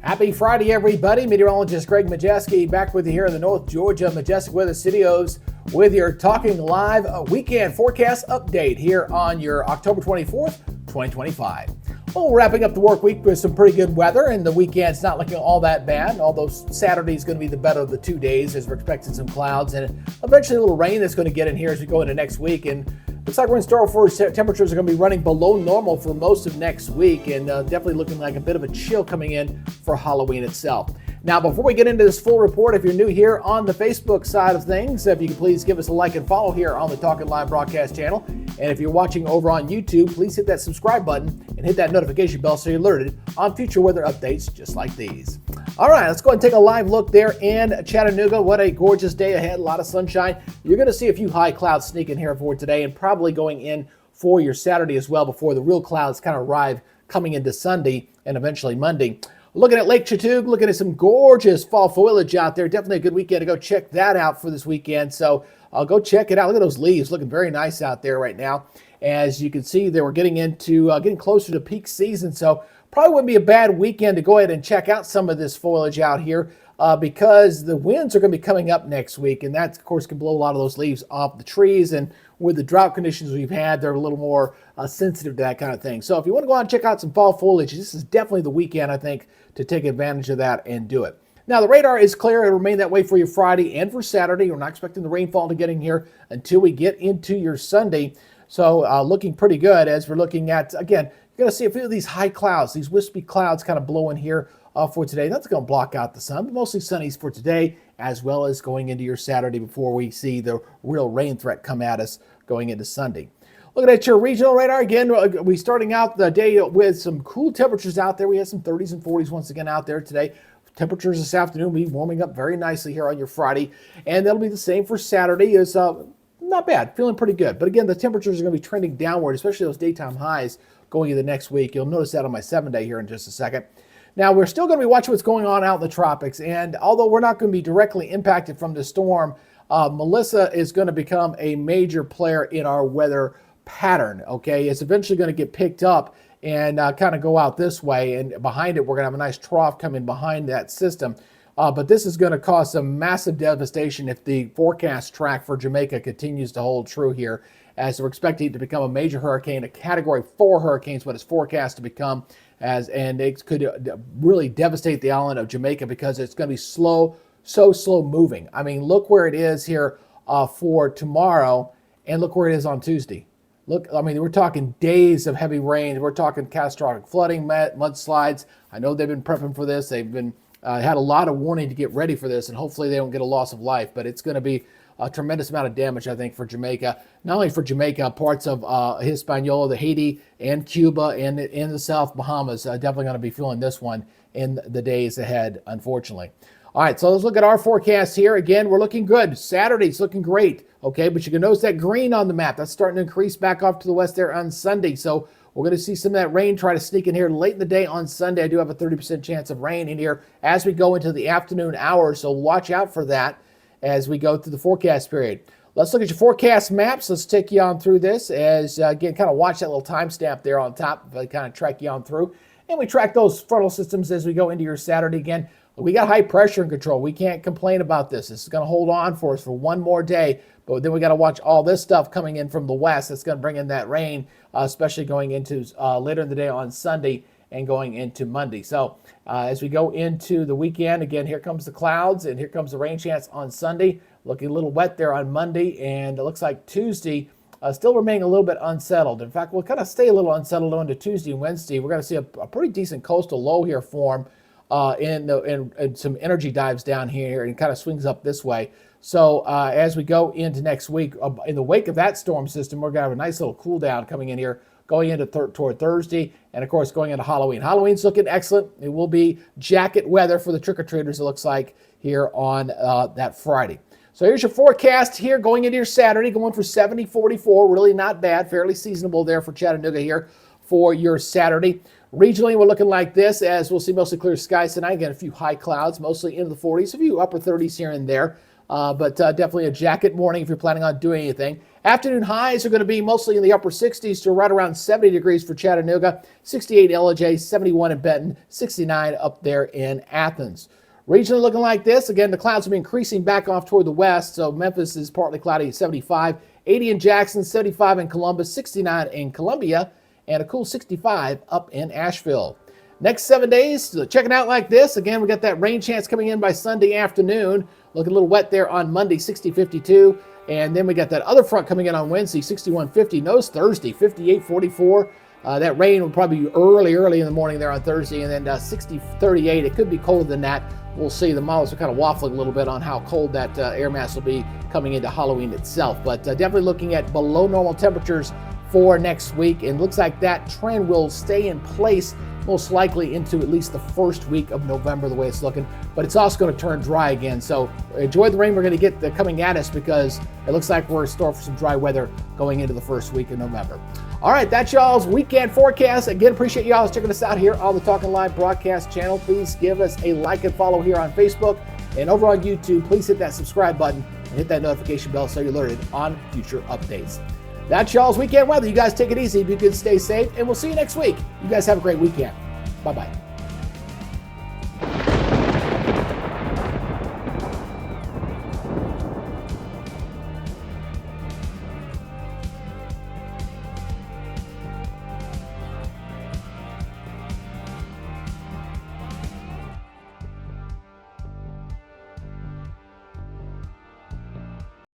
Happy Friday, everybody. Meteorologist Greg Majeski back with you here in the North Georgia Majestic Weather Studios with your Talking Live weekend forecast update here on your October 24th, 2025. Well, we're wrapping up the work week with some pretty good weather, and the weekend's not looking all that bad, although Saturday's going to be the better of the 2 days as we're expecting some clouds and eventually a little rain that's going to get in here as we go into next week. And looks like we're in store for temperatures are going to be running below normal for most of next week, and definitely looking like a bit of a chill coming in for Halloween itself. Now, before we get into this full report, if you're new here on the Facebook side of things, if you can please give us a like and follow here on the Talking Live broadcast channel. And if you're watching over on YouTube, please hit that subscribe button and hit that notification bell so you're alerted on future weather updates just like these. All right, let's go ahead and take a live look there in Chattanooga. What a gorgeous day ahead, a lot of sunshine. You're going to see a few high clouds sneak in here for today and probably going in for your Saturday as well before the real clouds kind of arrive coming into Sunday and eventually Monday. Looking at Lake Chattooga, looking at some gorgeous fall foliage out there. Definitely a good weekend to go check that out for this weekend. So go check it out. Look at those leaves looking very nice out there right now. As you can see, they were getting closer to peak season. So probably wouldn't be a bad weekend to go ahead and check out some of this foliage out here because the winds are going to be coming up next week. And that, of course, can blow a lot of those leaves off the trees. And with the drought conditions we've had, they're a little more sensitive to that kind of thing. So if you want to go out and check out some fall foliage, this is definitely the weekend, I think, to take advantage of that and do it. Now, the radar is clear. It'll remain that way for your Friday and for Saturday. We're not expecting the rainfall to get in here until we get into your Sunday. So looking pretty good as we're looking at, again, you're going to see a few of these high clouds, these wispy clouds kind of blowing here for today. That's going to block out the sun, but mostly sunny for today as well as going into your Saturday before we see the real rain threat come at us going into Sunday. Looking at your regional radar, again, we're starting out the day with some cool temperatures out there. We had some 30s and 40s once again out there today. Temperatures this afternoon will be warming up very nicely here on your Friday, and that'll be the same for Saturday. It's not bad, feeling pretty good. But again, the temperatures are going to be trending downward, especially those daytime highs going into the next week. You'll notice that on my 7-day here in just a second. Now, we're still going to be watching what's going on out in the tropics, and although we're not going to be directly impacted from the storm, Melissa is going to become a major player in our weather pattern, okay? It's eventually going to get picked up and kind of go out this way, and behind it we're going to have a nice trough coming behind that system. But this is going to cause some massive devastation if the forecast track for Jamaica continues to hold true here, as we're expecting it to become a major hurricane, a Category 4 hurricane is what it's forecast to become, and it could really devastate the island of Jamaica because it's going to be so slow moving. I mean, look where it is here for tomorrow, and look where it is on Tuesday. Look, I mean, we're talking days of heavy rain. We're talking catastrophic flooding, mudslides. I know they've been prepping for this. They've been had a lot of warning to get ready for this, and hopefully they don't get a loss of life. But it's going to be a tremendous amount of damage, I think, for Jamaica. Not only for Jamaica, parts of Hispaniola, the Haiti, and Cuba, and in the South Bahamas. Definitely going to be feeling this one in the days ahead, unfortunately. All right, so let's look at our forecast here. Again, we're looking good. Saturday's looking great, okay? But you can notice that green on the map. That's starting to increase back off to the west there on Sunday. So we're going to see some of that rain try to sneak in here late in the day on Sunday. I do have a 30% chance of rain in here as we go into the afternoon hours. So watch out for that as we go through the forecast period. Let's look at your forecast maps. Let's take you on through this as, again, kind of watch that little timestamp there on top. Kind of track you on through. And we track those frontal systems as we go into your Saturday again. We got high pressure in control. We can't complain about this. This is going to hold on for us for one more day. But then we got to watch all this stuff coming in from the west. That's going to bring in that rain, especially going into later in the day on Sunday and going into Monday. So as we go into the weekend, again, here comes the clouds and here comes the rain chance on Sunday. Looking a little wet there on Monday, and it looks like Tuesday still remaining a little bit unsettled. In fact, we'll kind of stay a little unsettled on to Tuesday and Wednesday. We're going to see a pretty decent coastal low here form. And some energy dives down here and kind of swings up this way. So as we go into next week, in the wake of that storm system, we're going to have a nice little cool down coming in here, going into toward Thursday, and of course going into Halloween. Halloween's looking excellent. It will be jacket weather for the trick-or-treaters, it looks like, here on that Friday. So here's your forecast here going into your Saturday, going for 70-44, really not bad, fairly seasonable there for Chattanooga here for your Saturday. Regionally, we're looking like this, as we'll see mostly clear skies tonight. Again, a few high clouds, mostly into the 40s, a few upper 30s here and there. but definitely a jacket morning if you're planning on doing anything. Afternoon highs are going to be mostly in the upper 60s to right around 70 degrees for Chattanooga, 68 LJ, 71 in Benton, 69 up there in Athens. Regionally looking like this. Again, the clouds will be increasing back off toward the west, so Memphis is partly cloudy, 75, 80 in Jackson, 75 in Columbus, 69 in Columbia, and a cool 65 up in Asheville. Next 7 days, checking out like this. Again, we got that rain chance coming in by Sunday afternoon. Looking a little wet there on Monday, 60-52. And then we got that other front coming in on Wednesday, 61-50. Notice Thursday, 58-44. That rain will probably be early in the morning there on Thursday. And then 60-38. It could be colder than that. We'll see. The models are kind of waffling a little bit on how cold that air mass will be coming into Halloween itself. But definitely looking at below normal temperatures for next week. And looks like that trend will stay in place most likely into at least the first week of November, the way it's looking. But it's also going to turn dry again. So enjoy the rain we're going to get coming at us, because it looks like we're in store for some dry weather going into the first week of November. All right, that's y'all's weekend forecast. Again, appreciate y'all checking us out here on the Talking Live broadcast channel. Please give us a like and follow here on Facebook. And over on YouTube, please hit that subscribe button and hit that notification bell so you're alerted on future updates. That's y'all's weekend weather. You guys take it easy. Be good, stay safe, and we'll see you next week. You guys have a great weekend. Bye-bye.